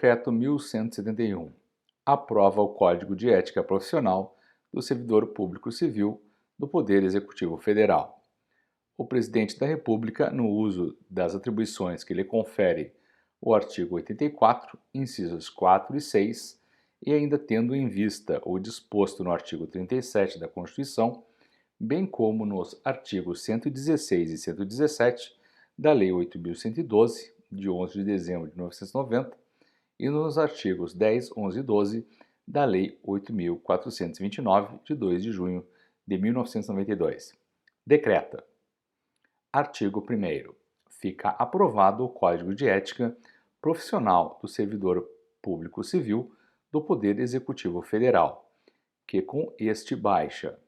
Decreto 1171 aprova o Código de Ética Profissional do Servidor Público Civil do Poder Executivo Federal. O Presidente da República, no uso das atribuições que lhe confere o artigo 84, incisos 4 e 6, e ainda tendo em vista o disposto no artigo 37 da Constituição, bem como nos artigos 116 e 117 da Lei 8.112, de 11 de dezembro de 1990, e nos artigos 10, 11 e 12 da Lei 8.429, de 2 de junho de 1992. Decreta. Artigo 1º. Fica aprovado o Código de Ética Profissional do Servidor Público Civil do Poder Executivo Federal, que com este baixa.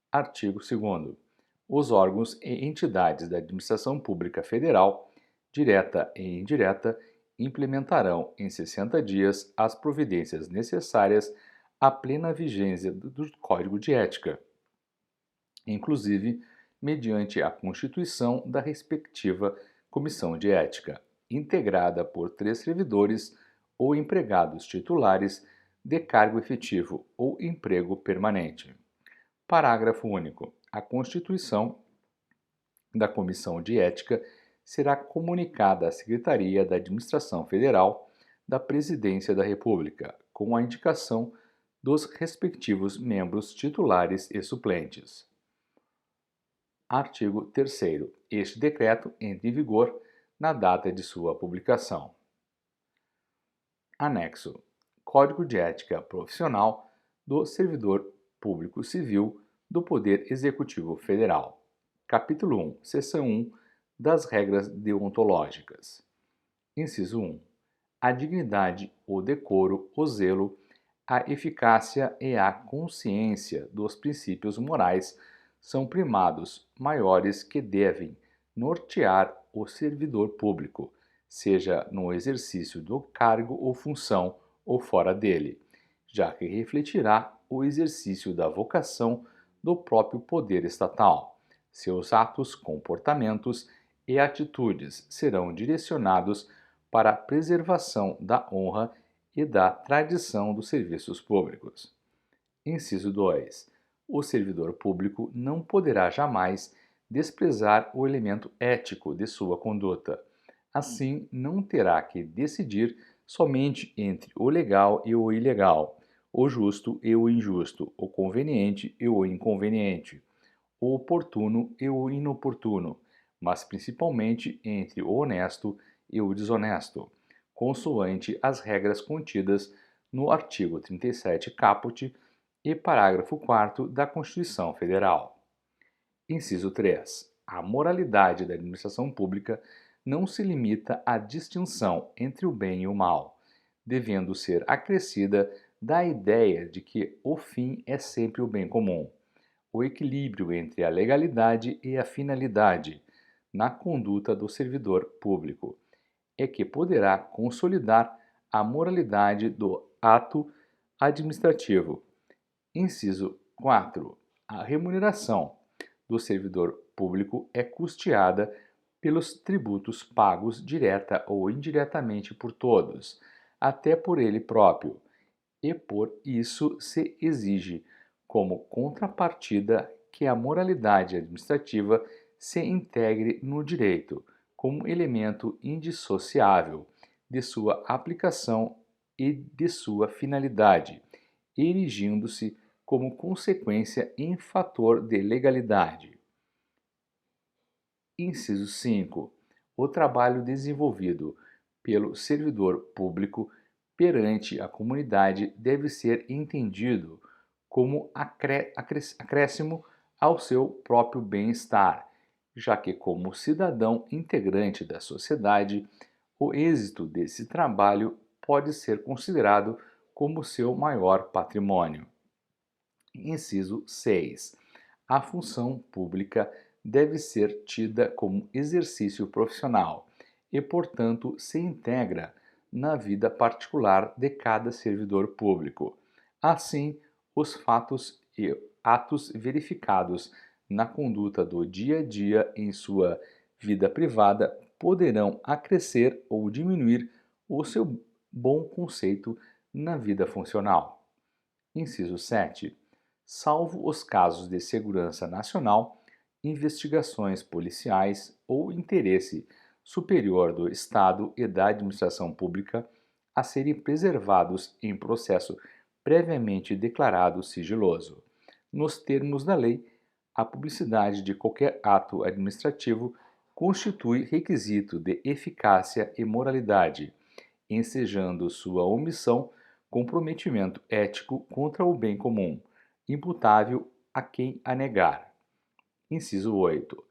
Artigo 2º. Os órgãos e entidades da Administração Pública Federal, direta e indireta, implementarão em 60 dias as providências necessárias à plena vigência do Código de Ética, inclusive mediante a constituição da respectiva Comissão de Ética, integrada por 3 servidores ou empregados titulares de cargo efetivo ou emprego permanente. Parágrafo único. A constituição da Comissão de Ética será comunicada à Secretaria da Administração Federal da Presidência da República, com a indicação dos respectivos membros titulares e suplentes. Artigo 3º. Este decreto entra em vigor na data de sua publicação. Anexo. Código de Ética Profissional do Servidor Público Civil do Poder Executivo Federal. Capítulo 1, Seção 1 das regras deontológicas. Inciso 1. A dignidade, o decoro, o zelo, a eficácia e a consciência dos princípios morais são primados maiores que devem nortear o servidor público, seja no exercício do cargo ou função ou fora dele, já que refletirá o exercício da vocação do próprio poder estatal. Seus atos, comportamentos e atitudes serão direcionados para a preservação da honra e da tradição dos serviços públicos. Inciso 2. O servidor público não poderá jamais desprezar o elemento ético de sua conduta. Assim, não terá que decidir somente entre o legal e o ilegal, o justo e o injusto, o conveniente e o inconveniente, o oportuno e o inoportuno, mas principalmente entre o honesto e o desonesto, consoante as regras contidas no artigo 37 caput e parágrafo 4º da Constituição Federal. Inciso 3. A moralidade da administração pública não se limita à distinção entre o bem e o mal, devendo ser acrescida da ideia de que o fim é sempre o bem comum, o equilíbrio entre a legalidade e a finalidade na conduta do servidor público, é que poderá consolidar a moralidade do ato administrativo. Inciso 4. A remuneração do servidor público é custeada pelos tributos pagos direta ou indiretamente por todos, até por ele próprio, e por isso se exige, como contrapartida, que a moralidade administrativa se integre no direito, como elemento indissociável de sua aplicação e de sua finalidade, erigindo-se como consequência em fator de legalidade. Inciso 5. O trabalho desenvolvido pelo servidor público perante a comunidade deve ser entendido como acréscimo ao seu próprio bem-estar, já que, como cidadão integrante da sociedade, o êxito desse trabalho pode ser considerado como seu maior patrimônio. Inciso 6. A função pública deve ser tida como exercício profissional e, portanto, se integra na vida particular de cada servidor público. Assim, os fatos e atos verificados na conduta do dia a dia em sua vida privada poderão acrescer ou diminuir o seu bom conceito na vida funcional. Inciso 7. Salvo os casos de segurança nacional, investigações policiais ou interesse superior do Estado e da administração pública a serem preservados em processo previamente declarado sigiloso. Nos termos da lei, a publicidade de qualquer ato administrativo constitui requisito de eficácia e moralidade, ensejando sua omissão comprometimento ético contra o bem comum, imputável a quem a negar. Inciso 8.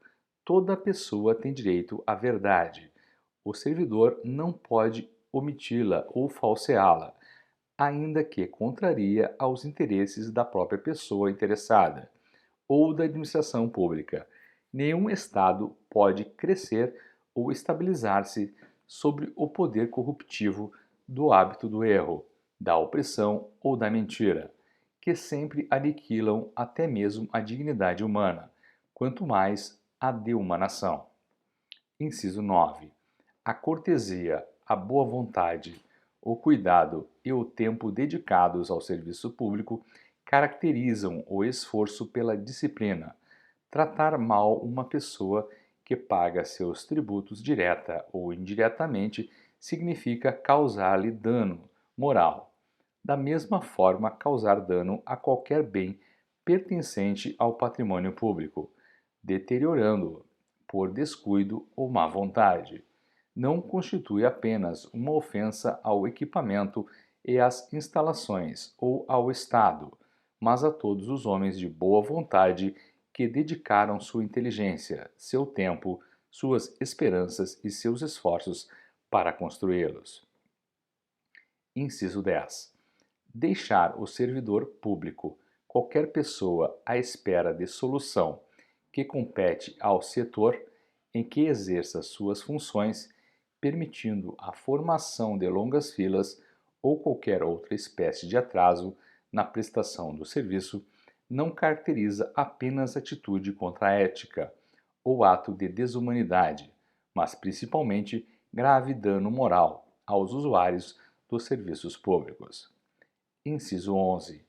Toda pessoa tem direito à verdade. O servidor não pode omiti-la ou falseá-la, ainda que contraria aos interesses da própria pessoa interessada ou da administração pública. Nenhum Estado pode crescer ou estabilizar-se sobre o poder corruptivo do hábito do erro, da opressão ou da mentira, que sempre aniquilam até mesmo a dignidade humana, quanto mais a de uma nação. Inciso 9. A cortesia, a boa vontade, o cuidado e o tempo dedicados ao serviço público caracterizam o esforço pela disciplina. Tratar mal uma pessoa que paga seus tributos direta ou indiretamente significa causar-lhe dano moral. Da mesma forma, causar dano a qualquer bem pertencente ao patrimônio público, deteriorando-o por descuido ou má vontade, não constitui apenas uma ofensa ao equipamento e às instalações ou ao Estado, mas a todos os homens de boa vontade que dedicaram sua inteligência, seu tempo, suas esperanças e seus esforços para construí-los. Inciso 10. Deixar o servidor público, qualquer pessoa à espera de solução que compete ao setor em que exerça suas funções, permitindo a formação de longas filas ou qualquer outra espécie de atraso na prestação do serviço, não caracteriza apenas atitude contra a ética ou ato de desumanidade, mas principalmente grave dano moral aos usuários dos serviços públicos. Inciso 11.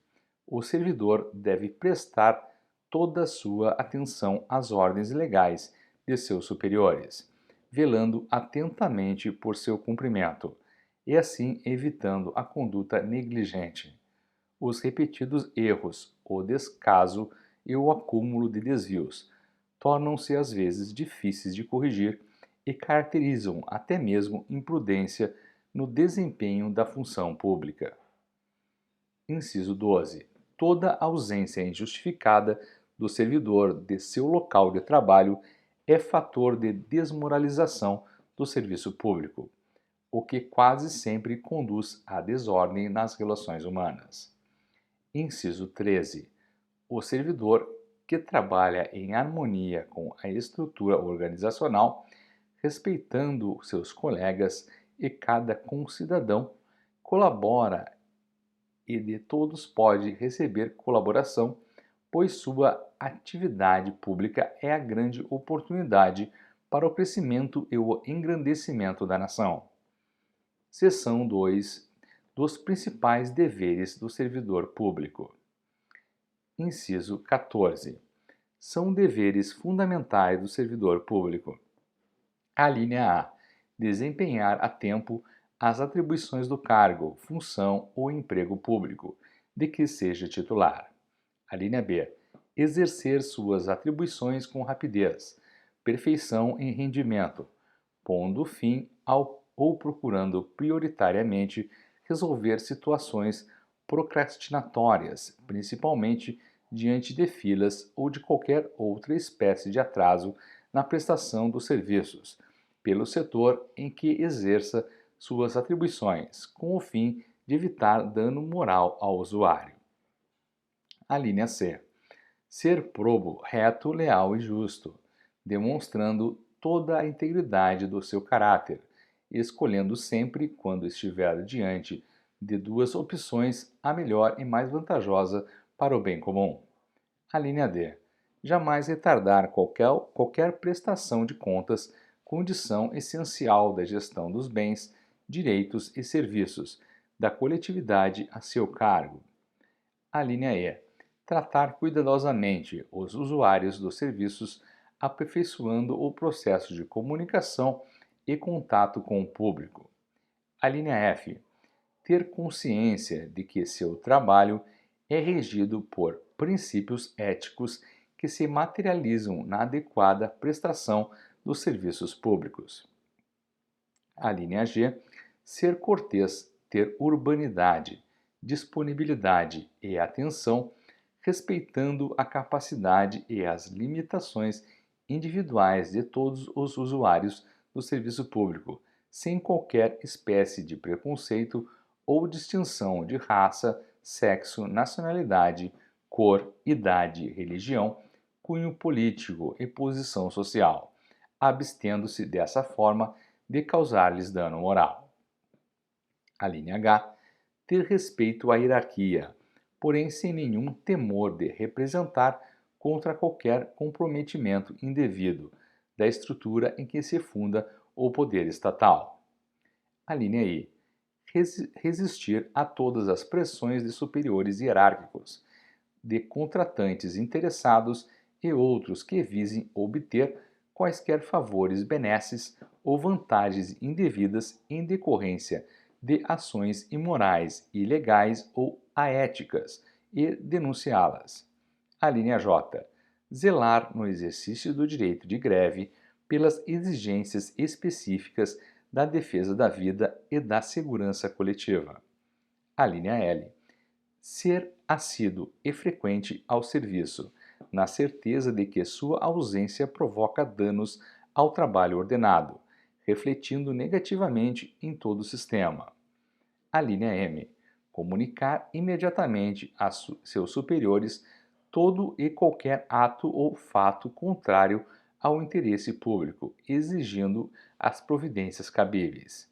O servidor deve prestar toda a sua atenção às ordens legais de seus superiores, velando atentamente por seu cumprimento, e assim evitando a conduta negligente, os repetidos erros, o descaso e o acúmulo de desvios tornam-se às vezes difíceis de corrigir e caracterizam até mesmo imprudência no desempenho da função pública. Inciso 12. Toda ausência injustificada do servidor de seu local de trabalho é fator de desmoralização do serviço público, o que quase sempre conduz à desordem nas relações humanas. Inciso 13. O servidor que trabalha em harmonia com a estrutura organizacional, respeitando seus colegas e cada concidadão, colabora e de todos pode receber colaboração, pois sua atividade pública é a grande oportunidade para o crescimento e o engrandecimento da nação. Seção 2 dos principais deveres do servidor público. Inciso 14. São deveres fundamentais do servidor público. A linha A. Desempenhar a tempo as atribuições do cargo, função ou emprego público, de que seja titular. A linha B. Exercer suas atribuições com rapidez, perfeição em rendimento, pondo fim ao ou procurando prioritariamente resolver situações procrastinatórias, principalmente diante de filas ou de qualquer outra espécie de atraso na prestação dos serviços, pelo setor em que exerça suas atribuições, com o fim de evitar dano moral ao usuário. A linha C. Ser probo, reto, leal e justo, demonstrando toda a integridade do seu caráter, escolhendo sempre, quando estiver diante de duas opções, a melhor e mais vantajosa para o bem comum. A linha D. Jamais retardar qualquer prestação de contas, condição essencial da gestão dos bens direitos e serviços da coletividade a seu cargo. A linha E. Tratar cuidadosamente os usuários dos serviços, aperfeiçoando o processo de comunicação e contato com o público. A linha F. Ter consciência de que seu trabalho é regido por princípios éticos que se materializam na adequada prestação dos serviços públicos. A linha G. Ser cortês, ter urbanidade, disponibilidade e atenção, respeitando a capacidade e as limitações individuais de todos os usuários do serviço público, sem qualquer espécie de preconceito ou distinção de raça, sexo, nacionalidade, cor, idade, religião, cunho político e posição social, abstendo-se dessa forma de causar-lhes dano moral. A linha H. Ter respeito à hierarquia, porém sem nenhum temor de representar contra qualquer comprometimento indevido da estrutura em que se funda o poder estatal. A linha I. Resistir a todas as pressões de superiores hierárquicos, de contratantes interessados e outros que visem obter quaisquer favores, benesses ou vantagens indevidas em decorrência de ações imorais, ilegais ou aéticas e denunciá-las. A linha J. Zelar no exercício do direito de greve pelas exigências específicas da defesa da vida e da segurança coletiva. A linha L. Ser assíduo e frequente ao serviço, na certeza de que sua ausência provoca danos ao trabalho ordenado, refletindo negativamente em todo o sistema. A linha M. Comunicar imediatamente a seus superiores todo e qualquer ato ou fato contrário ao interesse público, exigindo as providências cabíveis.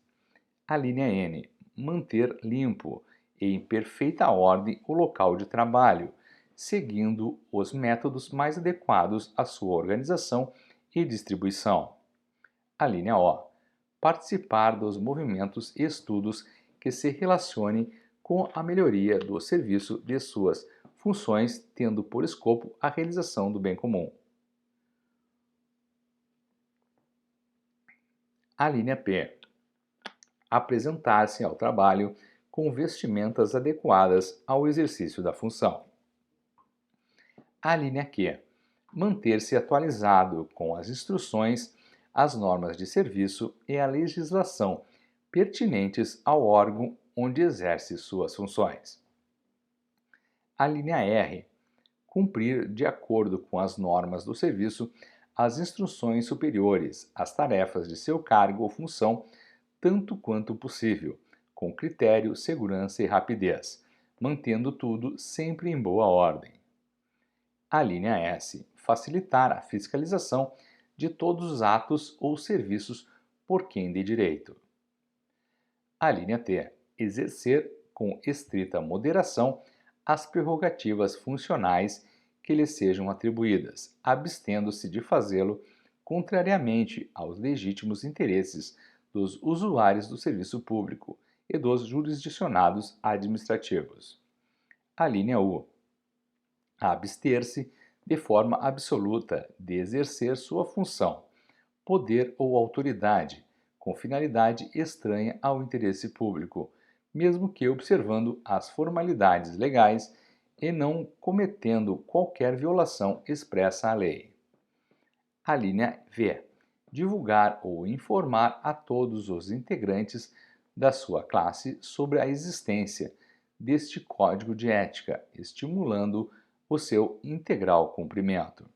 A linha N. Manter limpo e em perfeita ordem o local de trabalho, seguindo os métodos mais adequados à sua organização e distribuição. A linha O. Participar dos movimentos e estudos que se relacionem com a melhoria do serviço de suas funções, tendo por escopo a realização do bem comum. A linha P. Apresentar-se ao trabalho com vestimentas adequadas ao exercício da função. A linha Q. Manter-se atualizado com as instruções, as normas de serviço e a legislação pertinentes ao órgão onde exerce suas funções. A linha R. Cumprir, de acordo com as normas do serviço, as instruções superiores, as tarefas de seu cargo ou função, tanto quanto possível, com critério, segurança e rapidez, mantendo tudo sempre em boa ordem. A linha S. Facilitar a fiscalização de todos os atos ou serviços por quem de direito. A linha T. Exercer com estrita moderação as prerrogativas funcionais que lhe sejam atribuídas, abstendo-se de fazê-lo contrariamente aos legítimos interesses dos usuários do serviço público e dos jurisdicionados administrativos. A linha U. Abster-se de forma absoluta de exercer sua função, poder ou autoridade, com finalidade estranha ao interesse público, mesmo que observando as formalidades legais e não cometendo qualquer violação expressa à lei. A linha V. Divulgar ou informar a todos os integrantes da sua classe sobre a existência deste código de ética, estimulando o seu integral cumprimento.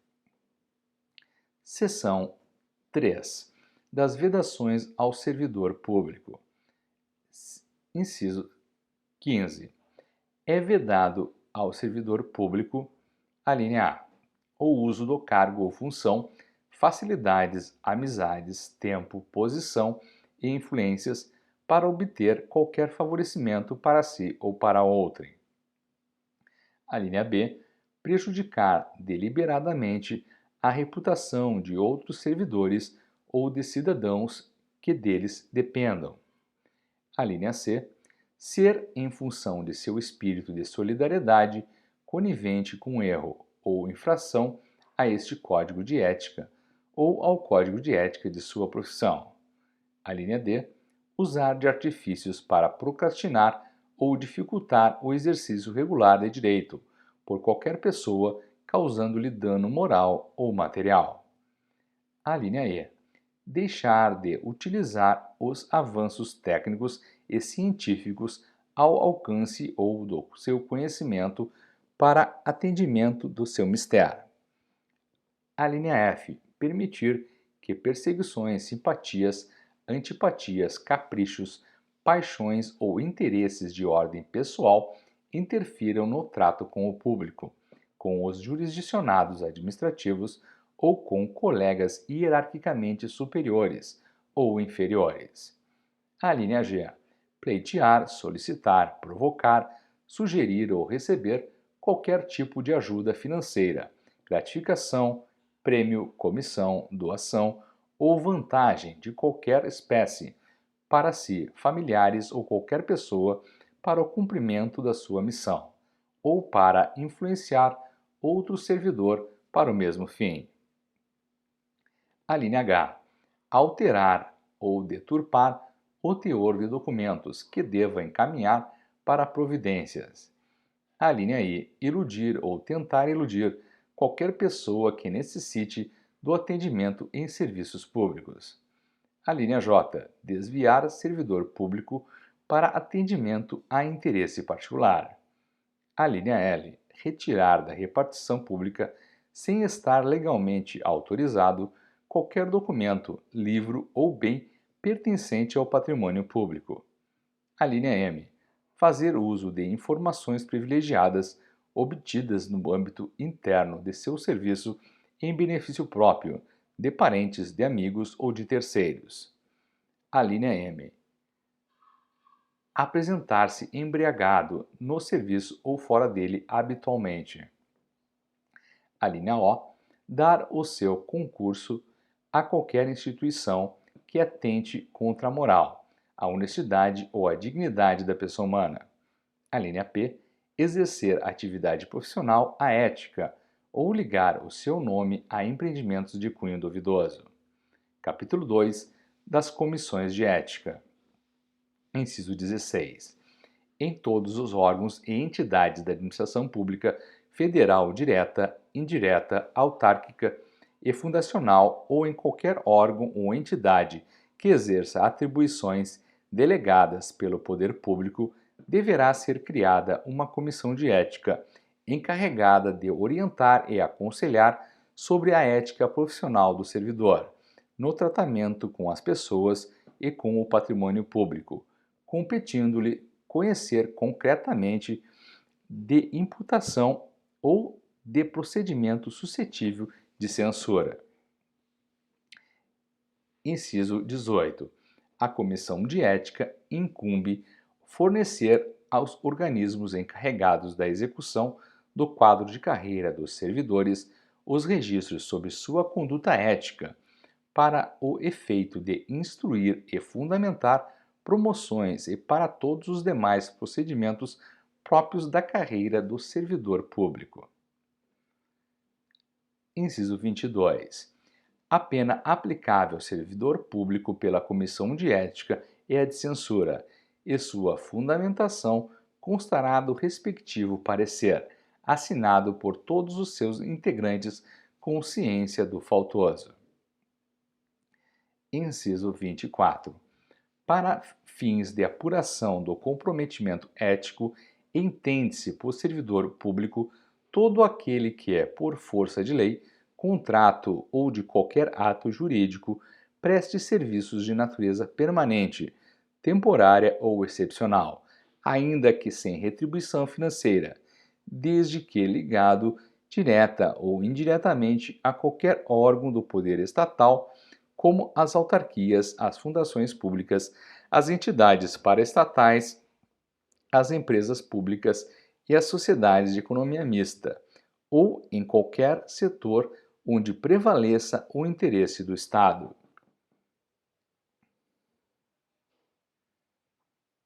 Seção 3. Das vedações ao servidor público. Inciso 15. É vedado ao servidor público, a linha A, o uso do cargo ou função, facilidades, amizades, tempo, posição e influências para obter qualquer favorecimento para si ou para outrem. A linha B. Prejudicar deliberadamente a reputação de outros servidores ou de cidadãos que deles dependam. A linha C, ser em função de seu espírito de solidariedade conivente com erro ou infração a este código de ética ou ao código de ética de sua profissão. A linha D, usar de artifícios para procrastinar ou dificultar o exercício regular de direito por qualquer pessoa, causando-lhe dano moral ou material. A linha E, deixar de utilizar os avanços técnicos e científicos ao alcance ou do seu conhecimento para atendimento do seu mistério. A linha F, permitir que perseguições, simpatias, antipatias, caprichos, paixões ou interesses de ordem pessoal interfiram no trato com o público, com os jurisdicionados administrativos ou com colegas hierarquicamente superiores ou inferiores. A linha G, pleitear, solicitar, provocar, sugerir ou receber qualquer tipo de ajuda financeira, gratificação, prêmio, comissão, doação ou vantagem de qualquer espécie para si, familiares ou qualquer pessoa para o cumprimento da sua missão, ou para influenciar outro servidor para o mesmo fim. A linha H, alterar ou deturpar o teor de documentos que deva encaminhar para providências. A linha I, iludir ou tentar iludir qualquer pessoa que necessite do atendimento em serviços públicos. A linha J, desviar servidor público para atendimento a interesse particular. A linha L, retirar da repartição pública, sem estar legalmente autorizado, qualquer documento, livro ou bem pertencente ao patrimônio público. A linha M, fazer uso de informações privilegiadas obtidas no âmbito interno de seu serviço em benefício próprio, de parentes, de amigos ou de terceiros. A linha M, apresentar-se embriagado no serviço ou fora dele habitualmente. A linha O, dar o seu concurso a qualquer instituição que atente contra a moral, a honestidade ou a dignidade da pessoa humana. A linha P, exercer atividade profissional à ética ou ligar o seu nome a empreendimentos de cunho duvidoso. Capítulo 2 das Comissões de Ética. Inciso 16. Em todos os órgãos e entidades da administração pública, federal direta, indireta, autárquica e fundacional ou em qualquer órgão ou entidade que exerça atribuições delegadas pelo poder público, deverá ser criada uma comissão de ética encarregada de orientar e aconselhar sobre a ética profissional do servidor, no tratamento com as pessoas e com o patrimônio público, competindo-lhe conhecer concretamente de imputação ou de procedimento suscetível de censura. Inciso 18. A Comissão de Ética incumbe fornecer aos organismos encarregados da execução do quadro de carreira dos servidores os registros sobre sua conduta ética, para o efeito de instruir e fundamentar promoções e para todos os demais procedimentos próprios da carreira do servidor público. Inciso 22. A pena aplicável ao servidor público pela Comissão de Ética é a de censura, e sua fundamentação constará do respectivo parecer, assinado por todos os seus integrantes com ciência do faltoso. Inciso 24. Para fins de apuração do comprometimento ético, entende-se por servidor público todo aquele que é, por força de lei, contrato ou de qualquer ato jurídico, preste serviços de natureza permanente, temporária ou excepcional, ainda que sem retribuição financeira, desde que ligado direta ou indiretamente a qualquer órgão do poder estatal, como as autarquias, as fundações públicas, as entidades paraestatais, as empresas públicas e as sociedades de economia mista, ou em qualquer setor onde prevaleça o interesse do Estado.